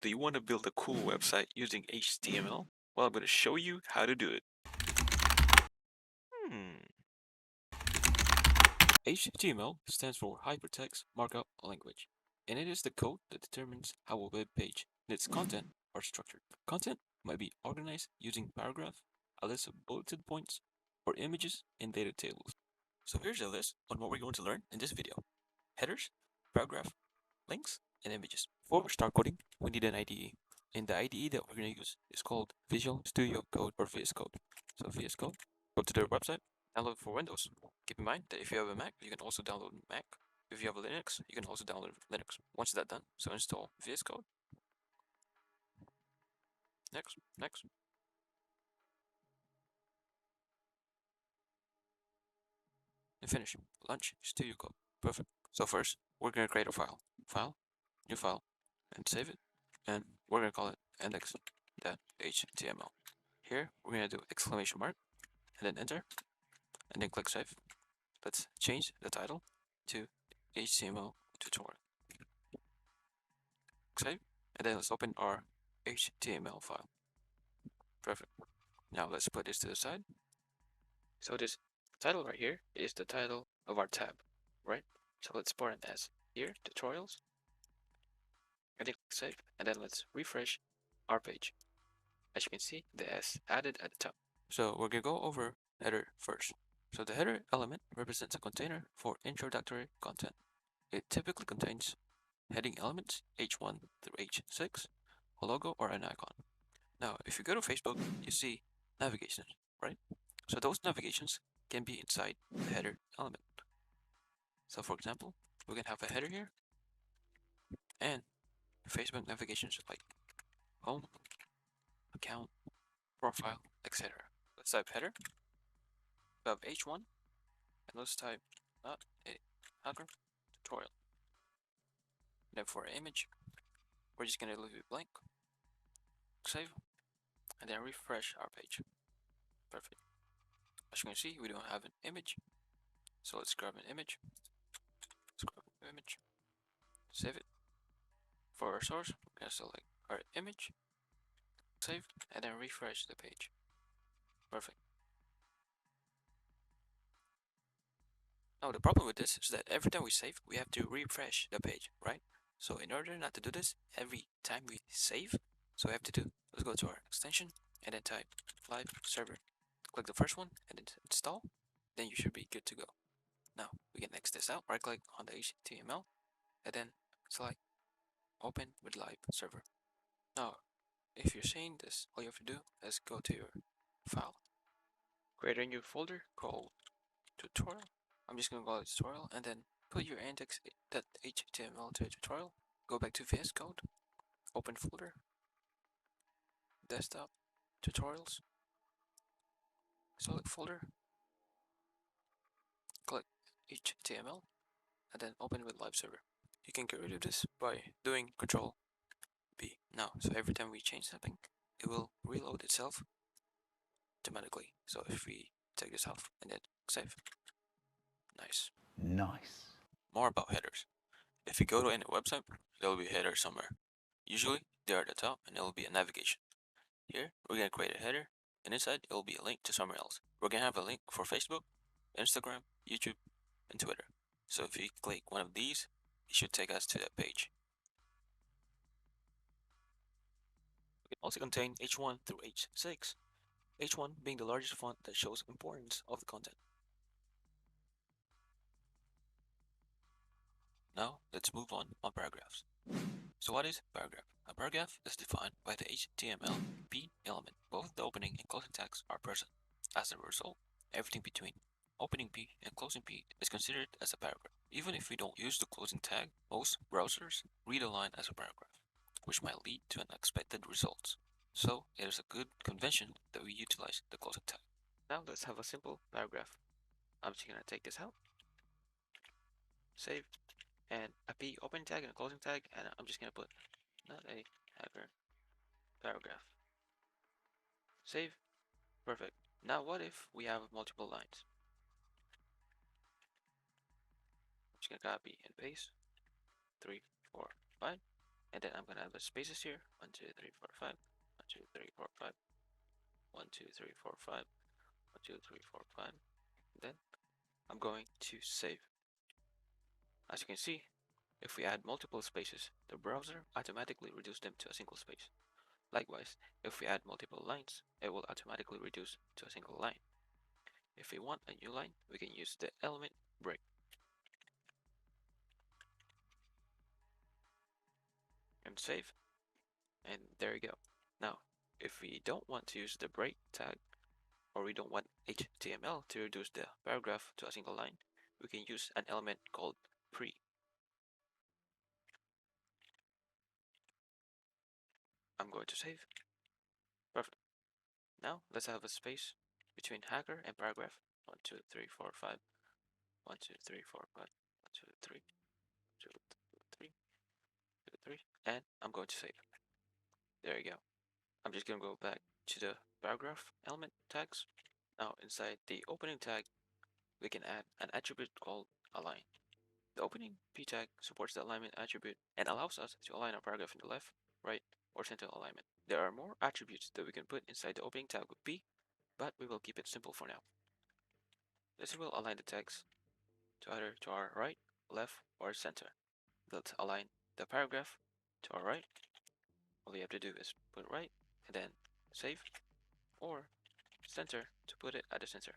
Do you want to build a cool website using HTML? Well, I'm going to show you how to do it. HTML stands for Hypertext Markup Language, and it is the code that determines how a web page and its content are structured. Content might be organized using paragraph, a list of bulleted points, or images and data tables. So here's a list on what we're going to learn in this video. Headers, paragraph, links, and images. Before we start coding, we need an IDE. And the IDE that we're going to use is called Visual Studio Code or VS Code. So VS Code, go to their website, download for Windows. Keep in mind that if you have a Mac, you can also download Mac. If you have a Linux, you can also download Linux. Once that's done, so install VS Code. Next. And finish. Launch Studio Code. Perfect. So first, we're going to create a file. File, new file, and save it. And we're going to call it index.html. Here, we're going to do exclamation mark, and then enter, and then click save. Let's change the title to HTML tutorial. Save, and then let's open our HTML file. Perfect. Now let's put this to the side. So this title right here is the title of our tab, right? So let's put it as here, tutorials, and then click save, and then let's refresh our page. As you can see, the S added at the top. So we're gonna go over header first. So the header element represents a container for introductory content. It typically contains heading elements H1 through H6, a logo or an icon. Now, if you go to Facebook, you see navigations, right? So those navigations can be inside the header element. So for example, we can have a header here and Facebook navigations like home, account, profile, etc. Let's type header. We have H1, and let's type hacker tutorial. Then for an image, we're just gonna leave it blank. Save, and then refresh our page. Perfect. As you can see, we don't have an image, so let's grab an image. Save it. For our source, we're gonna select our image, save, and then refresh the page. Perfect. Now the problem with this is that every time we save, we have to refresh the page, right? So in order not to do this every time we save, so we have to do, let's go to our extension and then type live server. Click the first one and then install, then you should be good to go. Now we can X this out, right click on the HTML and then select open with live server. Now, if you're seeing this, all you have to do is go to your file, create a new folder called tutorial. I'm just gonna call it tutorial and then put your index.html to a tutorial. Go back to VS Code, open folder, desktop, tutorials, select folder, click HTML, and then open with live server. You can get rid of this by doing Control B. Now, so every time we change something, it will reload itself automatically. So if we take this off and then save, nice. More about headers. If you go to any website, there will be a header somewhere. Usually, they're at the top and it will be a navigation. Here, we're going to create a header, and inside it will be a link to somewhere else. We're going to have a link for Facebook, Instagram, YouTube, and Twitter. So if you click one of these, it should take us to that page. It can also contain H1 through H6, H1 being the largest font that shows importance of the content. Now, let's move on paragraphs. So what is a paragraph? A paragraph is defined by the HTML P element. Both the opening and closing tags are present. As a result, everything between opening P and closing P is considered as a paragraph. Even if we don't use the closing tag, most browsers read a line as a paragraph, which might lead to unexpected results. So it is a good convention that we utilize the closing tag. Now let's have a simple paragraph. I'm just gonna take this out, save, and a P opening tag and a closing tag, and I'm just gonna put not a hacker paragraph. Save. Perfect. Now what if we have multiple lines? I'm just gonna copy and paste 3, 4, 5. and then I'm gonna have the spaces here. 1, 2, 3, 4, 5. 1, 2, 3, 4, 5. 1, 2, 3, 4, 5. 1, 2, 3, 4, 5. Then I'm going to save. As you can see, if we add multiple spaces, the browser automatically reduces them to a single space. Likewise, if we add multiple lines, it will automatically reduce to a single line. If we want a new line, we can use the element break. And save, and there you go. Now, if we don't want to use the break tag, or we don't want HTML to reduce the paragraph to a single line, we can use an element called pre. I'm going to save. Perfect. Now let's have a space between hacker and paragraph. 1, 2, 3, 4, 5. 1, 2, 3, 4, 5. 1, 2, 3, 2, 3, 2, 3, and I'm going to save. There you go. I'm just gonna go back to the paragraph element tags. Now inside the opening tag, we can add an attribute called align. The opening p tag supports the alignment attribute and allows us to align our paragraph in the left, right, or center alignment. There are more attributes that we can put inside the opening tag with p, but we will keep it simple for now. This will align the text to either to our right, left, or center. Let's align the paragraph to our right. All you have to do is put right and then save, or center to put it at the center.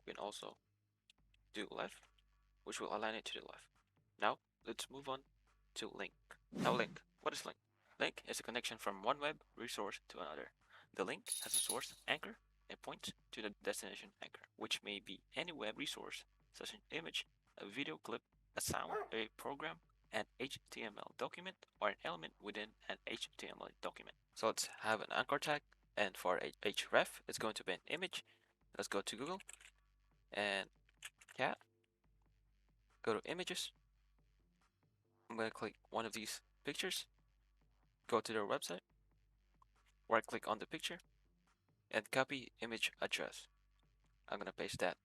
We can also do left, which will align it to the left. Now let's move on to link. Now link. What is link? Link is a connection from one web resource to another. The link has a source anchor and points to the destination anchor, which may be any web resource, such as an image, a video clip, a sound, a program, an HTML document, or an element within an HTML document. So let's have an anchor tag, and for href, it's going to be an image. Let's go to Google and cat. Go to images. I'm going to click one of these pictures. Go to their website. Right click on the picture and copy image address. I'm going to paste that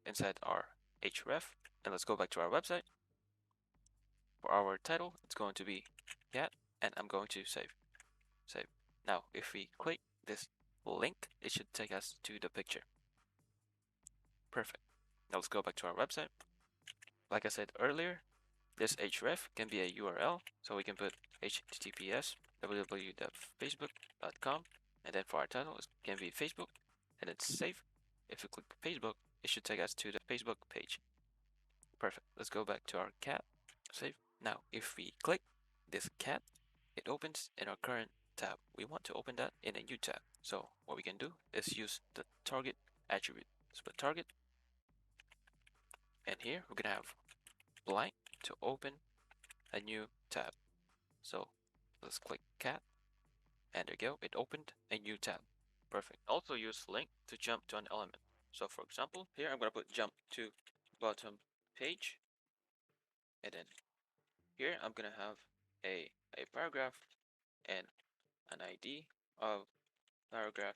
inside our href, and let's go back to our website. For our title, it's going to be cat, and I'm going to save. Save. Now, if we click this link, it should take us to the picture. Perfect. Now let's go back to our website. Like I said earlier, this href can be a URL, so we can put https www.facebook.com, and then for our title, it can be Facebook, and it's save. If we click Facebook, it should take us to the Facebook page. Perfect. Let's go back to our cat. Save. Now, if we click this cat, it opens in our current tab. We want to open that in a new tab. So what we can do is use the target attribute. Let's put target, and here we're gonna have blank to open a new tab. So let's click cat, and there you go. It opened a new tab. Perfect. Also use link to jump to an element. So for example, here I'm gonna put jump to bottom page, and then here I'm gonna have a paragraph and an ID of paragraph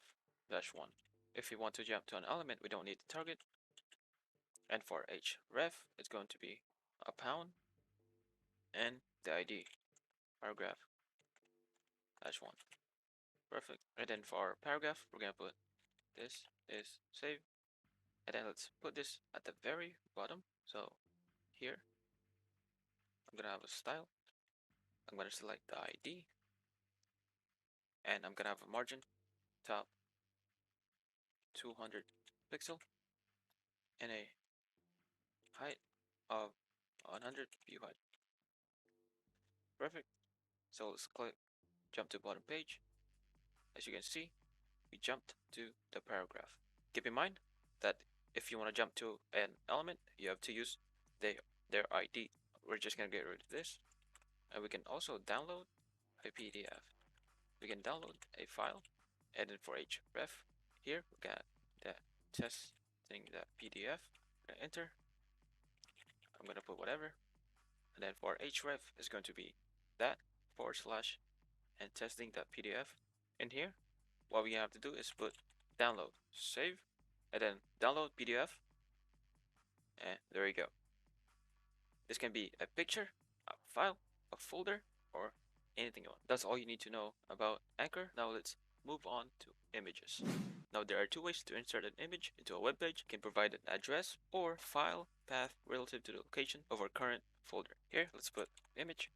-1. If we want to jump to an element, we don't need the target. And for href, it's going to be a pound and the ID paragraph -1. Perfect. And then for our paragraph, we're gonna put this is save, and then let's put this at the very bottom. So here I'm gonna have a style. I'm gonna select the ID, and I'm gonna have a margin top 200 pixel and a height of 100 view height. Perfect. So let's click jump to bottom page. As you can see, we jumped to the paragraph. Keep in mind that if you want to jump to an element, you have to use their ID. We're just gonna get rid of this, and we can also download a PDF. We can download a file, and then for href, here we got the testing the PDF. Enter. I'm gonna put whatever, and then for href is going to be that / and testing the PDF. In here, what we have to do is put download, save, and then download PDF, and there you go. This can be a picture, a file, a folder, or anything you want. That's all you need to know about Anchor. Now let's move on to images. Now there are two ways to insert an image into a web page. You can provide an address or file path relative to the location of our current folder. Here, let's put image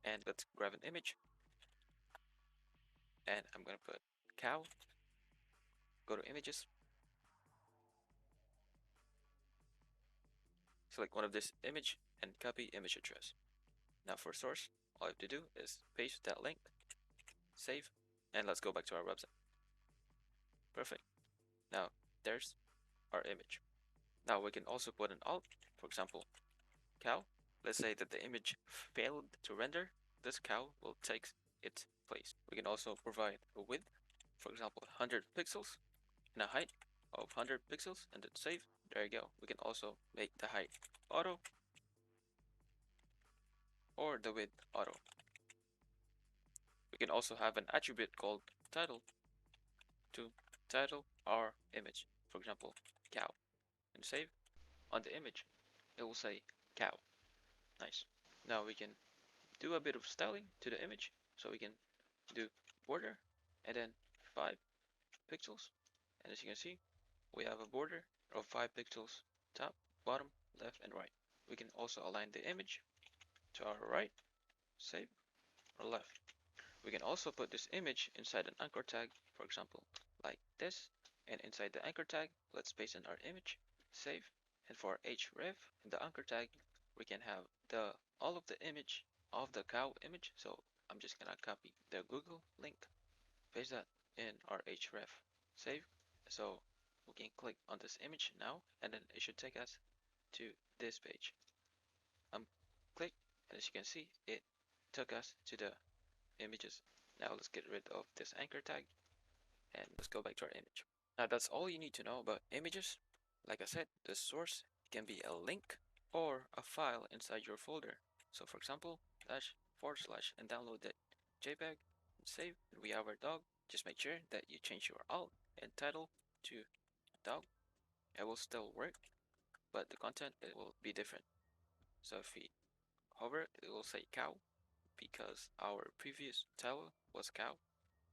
and let's grab an image and I'm gonna put cow. Go to images, select one of this image and copy image address. Now for source, all you have to do is paste that link, save, and let's go back to our website. Perfect. Now there's our image. Now we can also put an alt, for example, cow. Let's say that the image failed to render. This cow will take its place. We can also provide a width, for example, 100 pixels, and a height of 100 pixels, and then save. There you go. We can also make the height auto or the width auto. We can also have an attribute called title to title our image. For example, cow, and save. On the image, it will say cow. Nice. Now we can do a bit of styling to the image. So we can do border and then 5 pixels. And as you can see, we have a border of 5 pixels top, bottom, left, and right. We can also align the image to our right, save, or left. We can also put this image inside an anchor tag, for example, like this. And inside the anchor tag, let's paste in our image, save. And for href in the anchor tag, we can have all of the image of the cow image. So I'm just gonna copy the Google link, paste that in our href, save. So we can click on this image now, and then it should take us to this page. Click, and as you can see, it took us to the images. Now let's get rid of this anchor tag and let's go back to our image. Now that's all you need to know about images. Like I said, the source can be a link or a file inside your folder. So for example, // and download that JPEG and save. And we have our dog. Just make sure that you change your alt and title to dog. It will still work, but the content it will be different. So if we hover, it will say cow because our previous title was cow.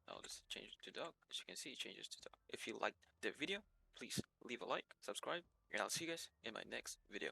Now let's change it to dog. As you can see, it changes to dog. If you liked the video, please leave a like, subscribe, and I'll see you guys in my next video.